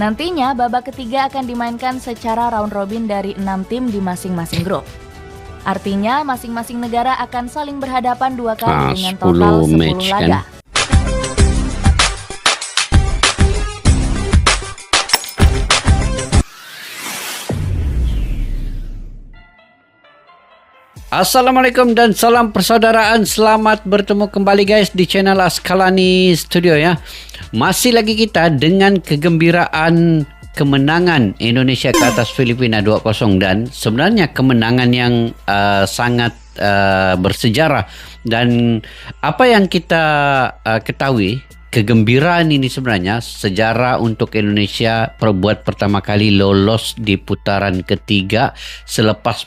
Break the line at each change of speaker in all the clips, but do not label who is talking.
Nantinya, babak ketiga akan dimainkan secara round robin dari 6 tim di masing-masing grup. Artinya, masing-masing negara akan saling berhadapan 2 kali dengan total 10
match,
laga.
Kan? Assalamualaikum dan salam persaudaraan. Selamat bertemu kembali guys di channel Askalani Studio ya. Masih lagi kita dengan kegembiraan kemenangan Indonesia ke atas Filipina 2-0 dan sebenarnya kemenangan yang sangat bersejarah. Dan apa yang kita ketahui, kegembiraan ini sebenarnya sejarah untuk Indonesia perbuat pertama kali lolos di putaran ketiga selepas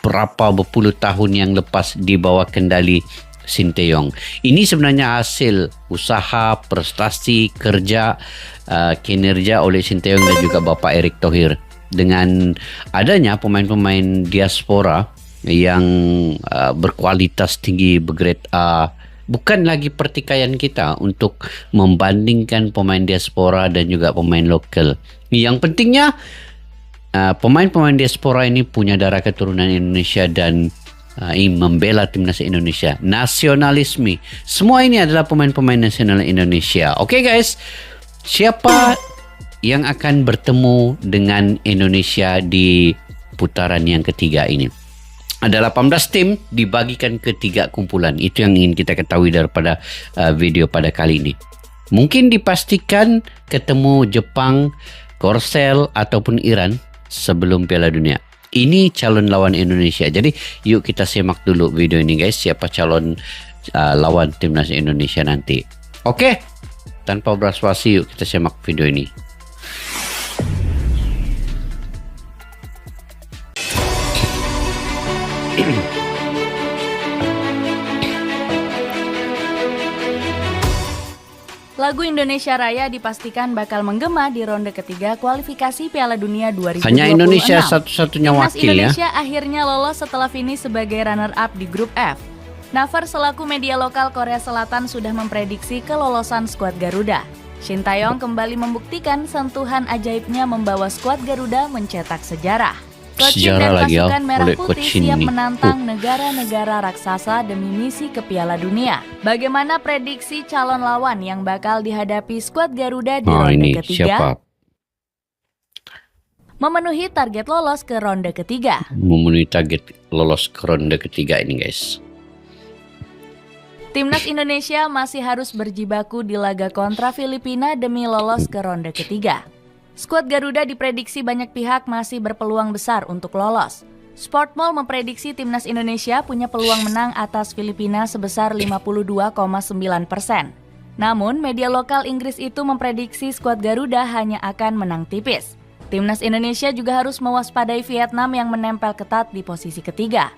berapa berpuluh tahun yang lepas di bawah kendali Sinteyong. Ini sebenarnya hasil usaha, prestasi, kerja, kinerja oleh Sinteyong dan juga Bapak Erick Thohir. Dengan adanya pemain-pemain diaspora yang berkualitas tinggi, bergrade A, bukan lagi pertikaian kita untuk membandingkan pemain diaspora dan juga pemain lokal. Yang pentingnya pemain-pemain diaspora ini punya darah keturunan Indonesia dan membela timnas Indonesia. Nasionalisme. Semua ini adalah pemain-pemain nasional Indonesia. Oke guys, siapa yang akan bertemu dengan Indonesia di putaran yang ketiga ini? Ada 18 tim dibagikan ke 3 kumpulan. Itu yang ingin kita ketahui daripada video pada kali ini. Mungkin dipastikan ketemu Jepang, Korsel ataupun Iran sebelum Piala Dunia. Ini calon lawan Indonesia. Jadi yuk kita simak dulu video ini guys. Siapa calon lawan timnas Indonesia nanti. Oke, tanpa basa-basi yuk kita simak video ini.
Lagu Indonesia Raya dipastikan bakal menggema di ronde ketiga kualifikasi Piala Dunia 2026.
Hanya Indonesia satu-satunya
Timnas
wakil ya.
Indonesia akhirnya lolos setelah finish sebagai runner-up di grup F. Naver selaku media lokal Korea Selatan sudah memprediksi kelolosan skuad Garuda. Shin Tae-yong kembali membuktikan sentuhan ajaibnya membawa skuad Garuda mencetak sejarah. Kocin dan pasukan Merah Putih siap menantang negara-negara raksasa demi misi ke Piala Dunia. Bagaimana prediksi calon lawan yang bakal dihadapi skuad Garuda di ronde ketiga?
Siapa?
Memenuhi target lolos ke ronde ketiga.
Memenuhi target lolos ke ronde ketiga ini guys.
Timnas Indonesia masih harus berjibaku di laga kontra Filipina demi lolos ke ronde ketiga. Skuad Garuda diprediksi banyak pihak masih berpeluang besar untuk lolos. Sportmall memprediksi timnas Indonesia punya peluang menang atas Filipina sebesar 52,9%. Namun, media lokal Inggris itu memprediksi skuad Garuda hanya akan menang tipis. Timnas Indonesia juga harus mewaspadai Vietnam yang menempel ketat di posisi ketiga.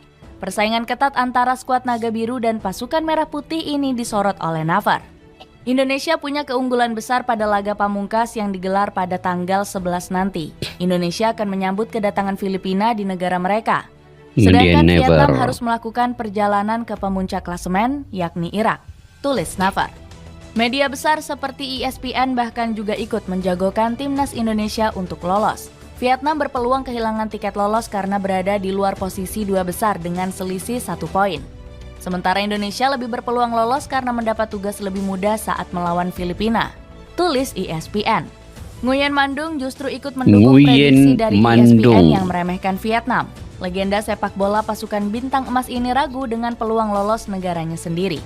Persaingan ketat antara skuad Naga Biru dan pasukan Merah Putih ini disorot oleh Naver. Indonesia punya keunggulan besar pada laga pamungkas yang digelar pada tanggal 11 nanti. Indonesia akan menyambut kedatangan Filipina di negara mereka. Sedangkan Vietnam harus melakukan perjalanan ke pemuncak klasemen, yakni Irak. Tulis Naver. Media besar seperti ESPN bahkan juga ikut menjagokan timnas Indonesia untuk lolos. Vietnam berpeluang kehilangan tiket lolos karena berada di luar posisi 2 besar dengan selisih 1 poin. Sementara Indonesia lebih berpeluang lolos karena mendapat tugas lebih mudah saat melawan Filipina. Tulis ESPN. Nguyen Mandung justru ikut mendukung prediksi dari ESPN yang meremehkan Vietnam. Legenda sepak bola pasukan bintang emas ini ragu dengan peluang lolos negaranya sendiri.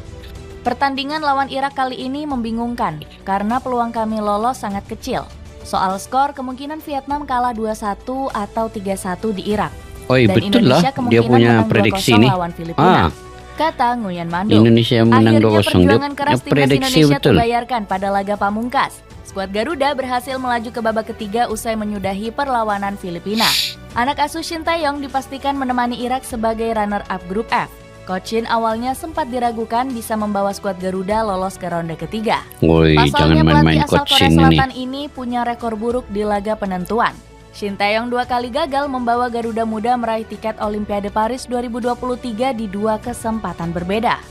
Pertandingan lawan Irak kali ini membingungkan karena peluang kami lolos sangat kecil. Soal skor, kemungkinan Vietnam kalah 2-1 atau 3-1 di Irak. Dan
betul
Indonesia
lah,
kemungkinan
dia punya
menang
prediksi
2-0
ini.
lawan Filipina. Kata Nguyen Mandung.
Indonesia menang 2-0.
Akhirnya perjuangan keras timnas Indonesia
betul.
terbayarkan pada laga pamungkas. Skuad Garuda berhasil melaju ke babak ketiga usai menyudahi perlawanan Filipina. Anak asuh Shin Tae-yong dipastikan menemani Irak sebagai runner-up grup F. Coach Shin awalnya sempat diragukan bisa membawa skuad Garuda lolos ke ronde ketiga. Pasalnya pelatih asal Korea Selatan ini punya rekor buruk di laga penentuan. Shin Tae-yong 2 kali gagal membawa Garuda Muda meraih tiket Olimpiade Paris 2023 di 2 kesempatan berbeda.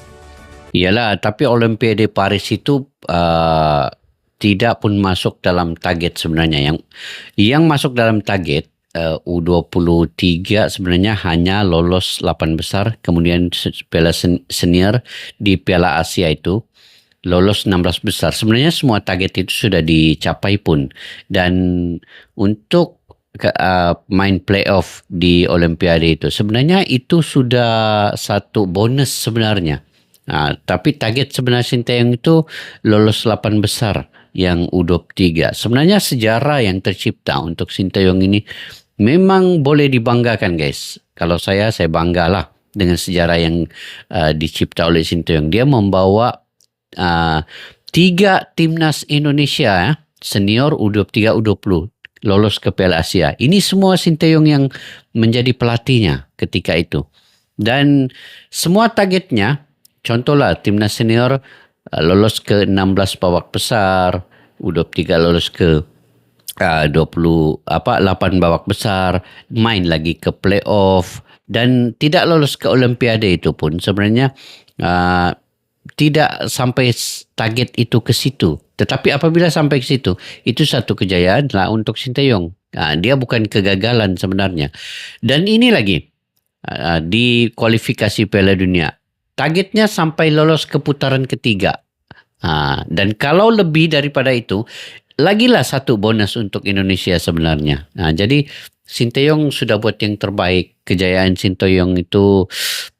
Iyalah, tapi Olimpiade Paris itu tidak pun masuk dalam target sebenarnya. Yang masuk dalam target U23 sebenarnya hanya lolos 8 besar, kemudian Piala Senior di Piala Asia itu lolos 16 besar. Sebenarnya semua target itu sudah dicapai pun. Dan untuk main playoff di Olimpiade itu sebenarnya itu sudah satu bonus sebenarnya. Tapi target sebenarnya Sinteyong itu lolos 8 besar yang U23. Sebenarnya sejarah yang tercipta untuk Sinteyong ini memang boleh dibanggakan, guys. Kalau saya banggalah dengan sejarah yang dicipta oleh Sinteyong. Dia membawa 3 timnas Indonesia senior U23, U20 lolos ke Piala Asia. Ini semua Sinteyong yang menjadi pelatihnya ketika itu. Dan semua targetnya, contohlah timnas senior lolos ke 16 babak besar, U23 lolos ke 8 babak besar, main lagi ke playoff, dan tidak lolos ke Olimpiade itu pun sebenarnya tidak sampai target itu ke situ. Tetapi apabila sampai ke situ, itu satu kejayaan lah untuk Sinteyong. Dia bukan kegagalan sebenarnya. Dan ini lagi di kualifikasi Piala Dunia, targetnya sampai lolos ke putaran ketiga. Dan kalau lebih daripada itu, lagilah satu bonus untuk Indonesia sebenarnya. Jadi Sinteyong sudah buat yang terbaik. Kejayaan Sinteyong itu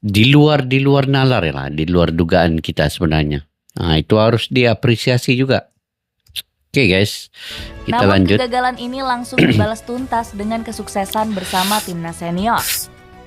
di luar nalar lah, di luar dugaan kita sebenarnya. Itu harus diapresiasi juga. Oke guys, kita
Namun
lanjut.
kegagalan ini langsung dibalas tuntas dengan kesuksesan bersama timnas senior.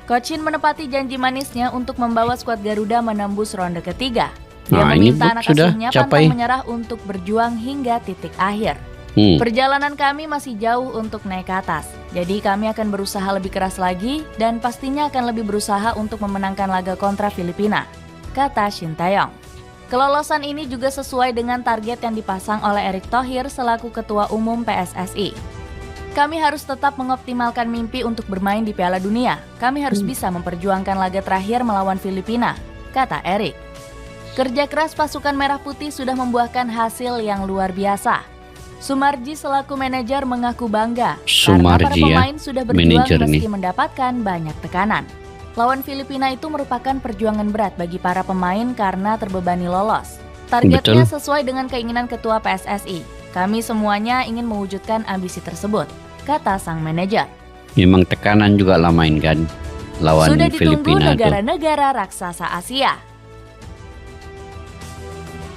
Coach Shin menepati janji manisnya untuk membawa skuad Garuda menembus ronde ketiga. Dia
Ini
meminta anak
sudah
asuhnya
capai.
pantang menyerah untuk berjuang hingga titik akhir. Perjalanan kami masih jauh untuk naik ke atas. Jadi kami akan berusaha lebih keras lagi dan pastinya akan lebih berusaha untuk memenangkan laga kontra Filipina, kata Sinteyong. Kelolosan ini juga sesuai dengan target yang dipasang oleh Erick Thohir selaku Ketua Umum PSSI. Kami harus tetap mengoptimalkan mimpi untuk bermain di Piala Dunia. Kami harus bisa memperjuangkan laga terakhir melawan Filipina, kata Erick. Kerja keras pasukan Merah Putih sudah membuahkan hasil yang luar biasa. Sumarji selaku manajer mengaku bangga karena para pemain sudah berjuang meski mendapatkan banyak tekanan. Lawan Filipina itu merupakan perjuangan berat bagi para pemain karena terbebani lolos. Targetnya sesuai dengan keinginan Ketua PSSI. Kami semuanya ingin mewujudkan ambisi tersebut, kata sang manajer.
Memang tekanan juga lah main kan lawan
Sudah ditunggu
Filipina
negara-negara raksasa Asia.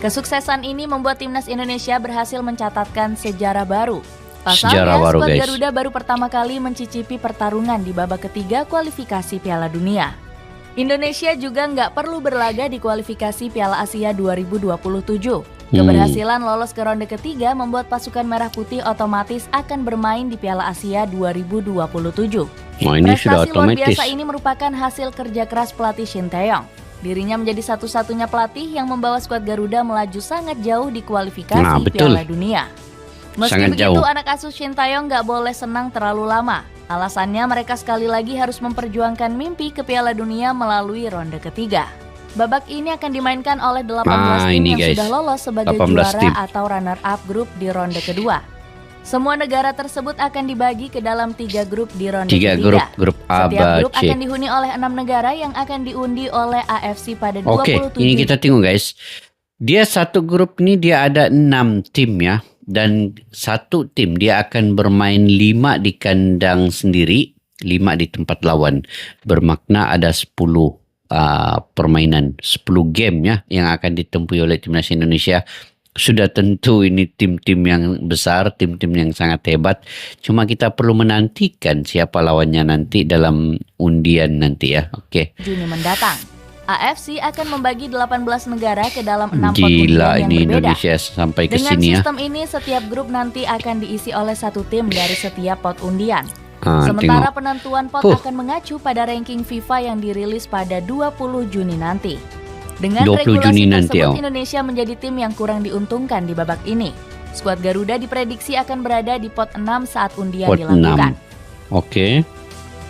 Kesuksesan ini membuat timnas Indonesia berhasil mencatatkan sejarah baru. Pasalnya, skuad Garuda baru pertama kali mencicipi pertarungan di babak ketiga kualifikasi Piala Dunia. Indonesia juga nggak perlu berlaga di kualifikasi Piala Asia 2027. Keberhasilan lolos ke ronde ketiga membuat pasukan Merah Putih otomatis akan bermain di Piala Asia 2027. Prestasi luar biasa ini merupakan hasil kerja keras pelatih Sinteyong. Dirinya menjadi satu-satunya pelatih yang membawa skuad Garuda melaju sangat jauh di kualifikasi Piala Dunia. Meski begitu, anak asuh Sinteyong nggak boleh senang terlalu lama. Alasannya mereka sekali lagi harus memperjuangkan mimpi ke Piala Dunia melalui ronde ketiga. Babak ini akan dimainkan oleh 18 tim yang sudah lolos sebagai juara atau runner-up grup di ronde kedua. Semua negara tersebut akan dibagi ke dalam 3 grup di ronde ketiga.
Grup A,
Setiap
B,
grup
C.
akan dihuni oleh 6 negara yang akan diundi oleh AFC pada 27.
Ini kita tengok guys. Dia satu grup ni dia ada 6 tim ya. Dan satu tim dia akan bermain 5 di kandang sendiri, 5 di tempat lawan. Bermakna ada 10 permainan, 10 game ya yang akan ditempuhi oleh timnas Indonesia. Sudah tentu ini tim-tim yang besar, tim-tim yang sangat hebat. Cuma kita perlu menantikan siapa lawannya nanti dalam undian nanti ya. Oke.
Juni mendatang. AFC akan membagi 18 negara ke dalam 6 pot undian yang berbeda.
Indonesia sampai ke
Dengan
sini ya.
Dengan sistem ini setiap grup nanti akan diisi oleh satu tim dari setiap pot undian. Sementara penentuan pot akan mengacu pada ranking FIFA yang dirilis pada 20 Juni nanti. Dengan regulasi tersebut, Indonesia menjadi tim yang kurang diuntungkan di babak ini. Skuad Garuda diprediksi akan berada di pot 6 saat undian dilakukan.
Oke.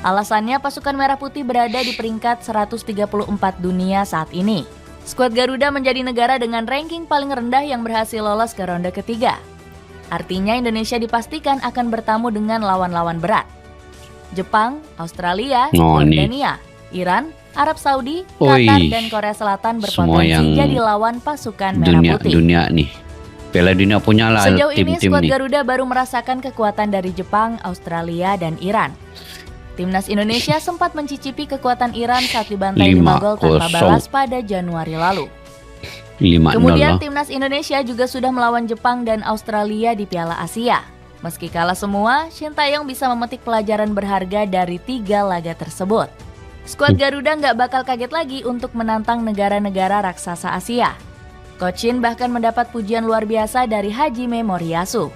Alasannya pasukan Merah Putih berada di peringkat 134 dunia saat ini. Skuad Garuda menjadi negara dengan ranking paling rendah yang berhasil lolos ke ronde ketiga. Artinya Indonesia dipastikan akan bertamu dengan lawan-lawan berat. Jepang, Australia, Yordania, Iran, Arab Saudi, Qatar, dan Korea Selatan berpotensi jadi lawan pasukan Merah Putih.
Dunia nih. Piala Dunia punya lah
Sejauh
tim-tim
ini skuad
nih.
Garuda baru merasakan kekuatan dari Jepang, Australia, dan Iran. Timnas Indonesia sempat mencicipi kekuatan Iran saat dibantai 5 gol tanpa balas pada Januari lalu. Kemudian Timnas Indonesia juga sudah melawan Jepang dan Australia di Piala Asia. Meski kalah semua, Shin Tae-yong bisa memetik pelajaran berharga dari 3 laga tersebut. Skuad Garuda nggak bakal kaget lagi untuk menantang negara-negara raksasa Asia. Coach Shin bahkan mendapat pujian luar biasa dari Hajime Moriyasu.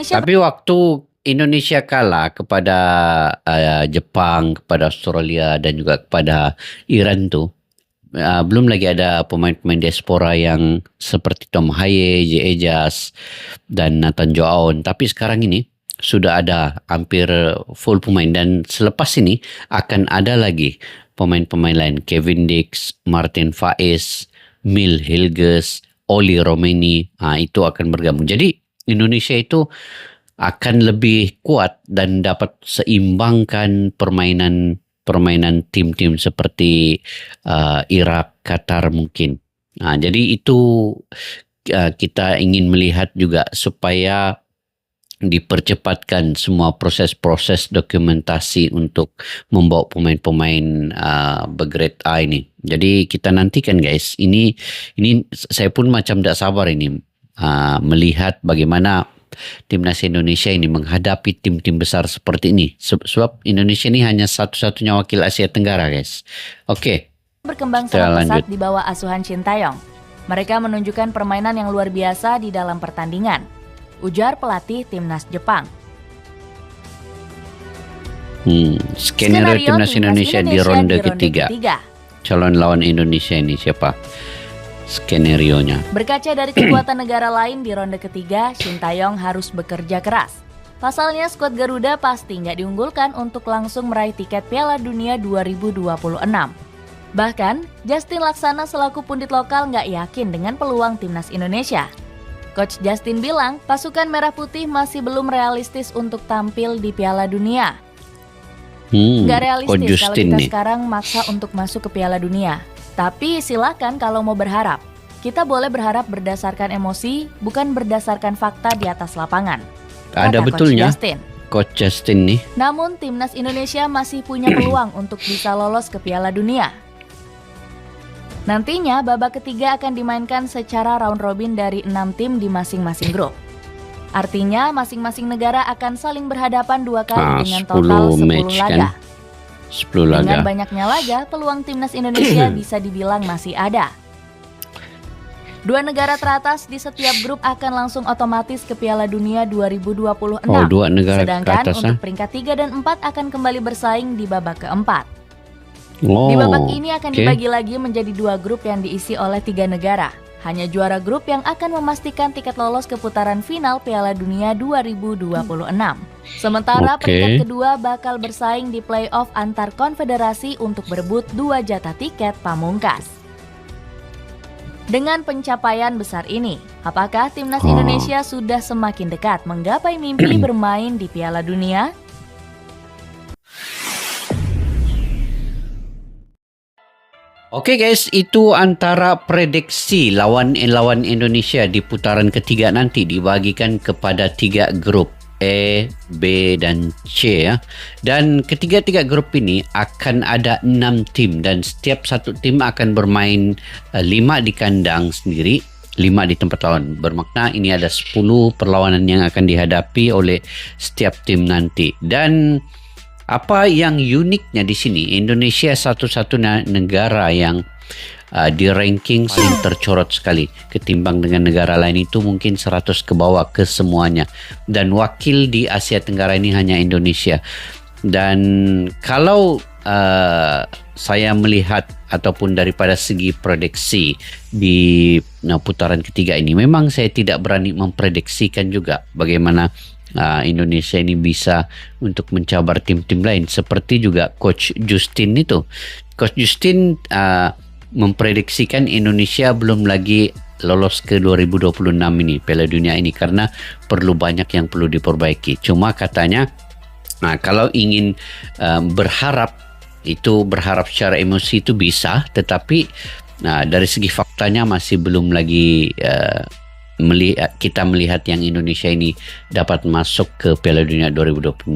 Tapi waktu Indonesia kalah kepada Jepang, kepada Australia dan juga kepada Iran tuh, belum lagi ada pemain-pemain diaspora yang seperti Tom Haye, J. Ejas, dan Nathan Joaon. Tapi sekarang ini sudah ada hampir full pemain, dan selepas ini akan ada lagi pemain-pemain lain. Kevin Dix, Martin Faiz, Mil Hilges, Oli Romeni, itu akan bergabung. Jadi Indonesia itu akan lebih kuat dan dapat seimbangkan permainan tim-tim seperti Irak, Qatar mungkin. Jadi itu kita ingin melihat juga supaya dipercepatkan semua proses-proses dokumentasi untuk membawa pemain-pemain bergrade A ini. Jadi kita nantikan guys, ini saya pun macam tak sabar ini melihat bagaimana Timnas Indonesia ini menghadapi tim-tim besar seperti ini. Sebab Indonesia ini hanya satu-satunya wakil Asia Tenggara guys. Oke.
Berkembang sangat pesat di bawah asuhan Shin Tae-yong. Mereka menunjukkan permainan yang luar biasa di dalam pertandingan, ujar pelatih Timnas Jepang. Skenario Timnas Indonesia di ronde ketiga.
Calon lawan Indonesia ini siapa? Skenarionya.
Berkaca dari kekuatan negara lain di ronde ketiga, Shin Tae-yong harus bekerja keras. Pasalnya skuad Garuda pasti nggak diunggulkan untuk langsung meraih tiket Piala Dunia 2026. Bahkan, Justin Laksana selaku pundit lokal nggak yakin dengan peluang Timnas Indonesia. Coach Justin bilang, pasukan Merah Putih masih belum realistis untuk tampil di Piala Dunia. Nggak realistis kalau kita sekarang maksa untuk masuk ke Piala Dunia. Tapi silakan kalau mau berharap. Kita boleh berharap berdasarkan emosi, bukan berdasarkan fakta di atas lapangan.
Ada betulnya Coach Justin nih.
Namun Timnas Indonesia masih punya peluang untuk bisa lolos ke Piala Dunia. Nantinya babak ketiga akan dimainkan secara round robin dari 6 tim di masing-masing grup. Artinya masing-masing negara akan saling berhadapan 2 kali dengan total 10 laga.
10 laga.
Dengan banyaknya laga, peluang Timnas Indonesia bisa dibilang masih ada. 2 negara teratas di setiap grup akan langsung otomatis ke Piala Dunia 2026.
2 negara
Sedangkan
teratas,
untuk peringkat 3 dan 4 akan kembali bersaing di babak keempat. Di babak ini akan dibagi lagi menjadi 2 grup yang diisi oleh 3 negara. Hanya juara grup yang akan memastikan tiket lolos ke putaran final Piala Dunia 2026. Sementara peringkat kedua bakal bersaing di play-off antar konfederasi untuk berebut 2 jatah tiket pamungkas. Dengan pencapaian besar ini, apakah Timnas Indonesia sudah semakin dekat menggapai mimpi bermain di Piala Dunia?
Oke guys, itu antara prediksi lawan Indonesia di putaran ketiga nanti dibagikan kepada 3 grup A, B, dan C ya. Dan ketiga-tiga grup ini akan ada 6 tim dan setiap satu tim akan bermain 5 di kandang sendiri, 5 di tempat lawan. Bermakna ini ada 10 perlawanan yang akan dihadapi oleh setiap tim nanti. Dan apa yang uniknya di sini, Indonesia satu-satunya negara yang di ranking paling tercorot sekali ketimbang dengan negara lain itu mungkin 100 ke bawah ke semuanya. Dan wakil di Asia Tenggara ini hanya Indonesia. Dan kalau saya melihat ataupun daripada segi prediksi di putaran ketiga ini, memang saya tidak berani memprediksikan juga bagaimana Indonesia ini bisa untuk mencabar tim-tim lain. Seperti juga Coach Justin itu. Coach Justin memprediksikan Indonesia belum lagi lolos ke 2026 ini, Piala Dunia ini, karena perlu banyak yang perlu diperbaiki. Cuma katanya kalau ingin berharap secara emosi itu bisa, tetapi dari segi faktanya masih belum lagi kita melihat yang Indonesia ini dapat masuk ke Piala Dunia 2026.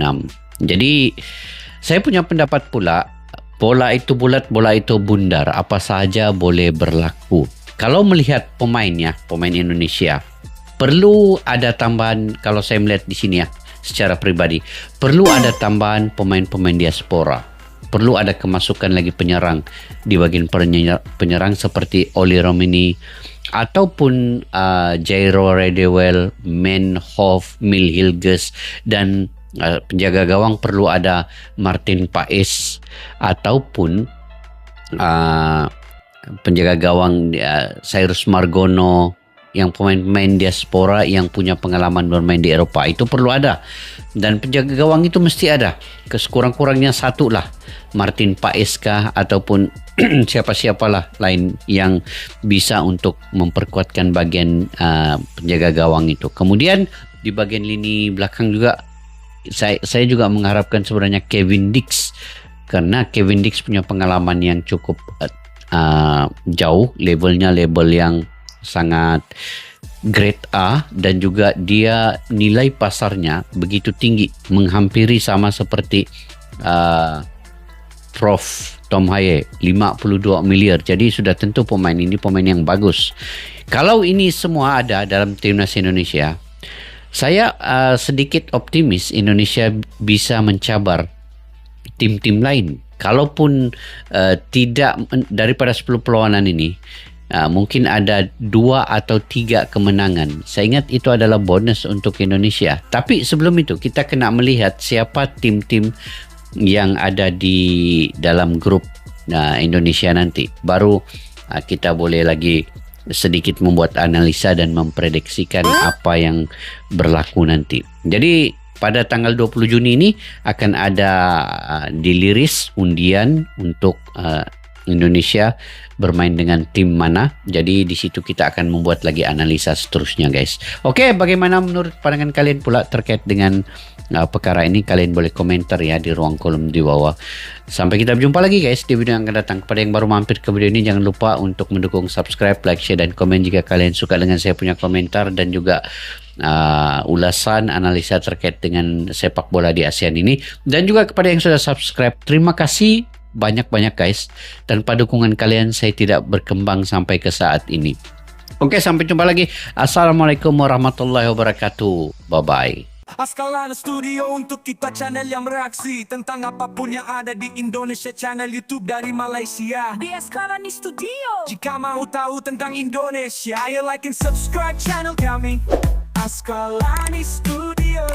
Jadi saya punya pendapat pula, bola itu bulat, bola itu bundar, apa saja boleh berlaku. Kalau melihat pemain Indonesia, perlu ada tambahan. Kalau saya melihat di sini secara pribadi, perlu ada tambahan pemain-pemain diaspora. Perlu ada kemasukan lagi penyerang di bagian penyerang seperti Oli Romini ataupun Jairo Redewell, Menhoff, Mil Hilges, dan penjaga gawang perlu ada Martin Paes ataupun penjaga gawang Cyrus Margono, yang pemain-pemain diaspora yang punya pengalaman bermain di Eropa itu perlu ada. Dan penjaga gawang itu mesti ada, sekurang-kurangnya satu lah, Martin Paes kah ataupun siapa-siapalah lain yang bisa untuk memperkuatkan bagian penjaga gawang itu. Kemudian di bagian lini belakang juga saya juga mengharapkan sebenarnya Kevin Dix, karena Kevin Dix punya pengalaman yang cukup jauh, label yang sangat grade A, dan juga dia nilai pasarnya begitu tinggi, menghampiri sama seperti Prof Tom Haye, 52 miliar. Jadi sudah tentu pemain ini pemain yang bagus. Kalau ini semua ada dalam timnas Indonesia, saya sedikit optimis Indonesia bisa mencabar tim-tim lain. Kalaupun tidak daripada 10 perlawanan ini, mungkin ada 2 atau 3 kemenangan. Saya ingat itu adalah bonus untuk Indonesia. Tapi sebelum itu kita kena melihat siapa tim-tim yang ada di dalam grup Indonesia nanti. Baru kita boleh lagi sedikit membuat analisa dan memprediksikan apa yang berlaku nanti. Jadi pada tanggal 20 Juni ini akan ada diliris undian untuk Indonesia bermain dengan tim mana. Jadi di situ kita akan membuat lagi analisa seterusnya, guys. Oke, bagaimana menurut pandangan kalian pula terkait dengan perkara ini? Kalian boleh komentar ya di ruang kolom di bawah. Sampai kita berjumpa lagi, guys, di video yang akan datang. Kepada yang baru mampir ke video ini, jangan lupa untuk mendukung, subscribe, like, share, dan komen jika kalian suka dengan saya punya komentar dan juga ulasan analisa terkait dengan sepak bola di ASEAN ini. Dan juga kepada yang sudah subscribe, terima kasih banyak-banyak, guys. Tanpa dukungan kalian saya tidak berkembang sampai ke saat ini. Oke, sampai jumpa lagi. Assalamualaikum warahmatullahi wabarakatuh. Bye-bye.
Askalana Studio untuk kita, channel yang bereaksi tentang apapun yang ada di Indonesia. Channel YouTube dari Malaysia di Askalani Studio. Jika mau tahu tentang Indonesia, ayo like and subscribe channel kami, Askalani Studio.